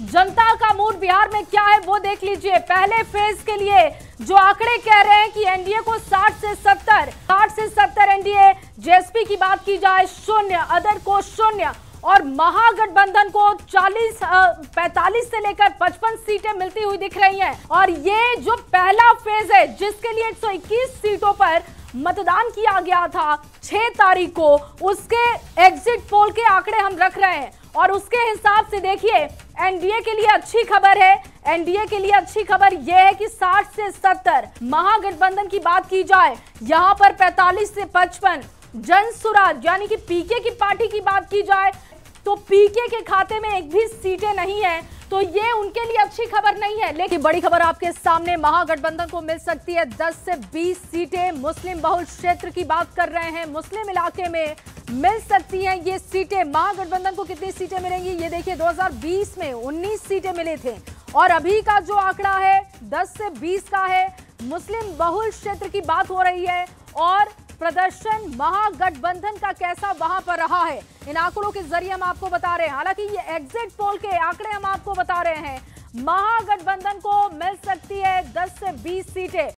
जनता का मूड बिहार में क्या है वो देख लीजिए। पहले फेज के लिए जो आंकड़े कह रहे हैं कि एनडीए को 60 से 70 एनडीए, जेएसपी की बात की जाए 0, अदर को 0 और महागठबंधन को 45 से लेकर 55 सीटें मिलती हुई दिख रही हैं। और ये जो पहला फेज है जिसके लिए 121 सीटों पर मतदान किया गया था 6 तारीख को, उसके एग्जिट पोल के आंकड़े हम रख रहे हैं और उसके हिसाब से देखिए एनडीए के लिए अच्छी खबर है। एनडीए के लिए अच्छी खबर यह है कि 60 से 70, महागठबंधन की बात की जाए यहां पर 45 से 55, जनसुराज यानी कि पीके की पार्टी की बात की जाए तो पीके के खाते में एक भी सीटें नहीं है, तो ये उनके लिए अच्छी खबर नहीं है। लेकिन बड़ी खबर आपके सामने, महागठबंधन को मिल सकती है 10 से 20 सीटें। मुस्लिम बहुल क्षेत्र की बात कर रहे हैं, मुस्लिम इलाके में मिल सकती हैं ये सीटें। महागठबंधन को कितनी सीटें मिलेंगी ये देखिए, 2020 में 19 सीटें मिले थे और अभी का जो आंकड़ा है 10 से 20 का है। मुस्लिम बहुल क्षेत्र की बात हो रही है और प्रदर्शन महागठबंधन का कैसा वहां पर रहा है, इन आंकड़ों के जरिए हम आपको बता रहे हैं। हालांकि ये एग्जिट पोल के आंकड़े हम आपको बता रहे हैं। महागठबंधन को मिल सकती है 10 से 20 सीटें।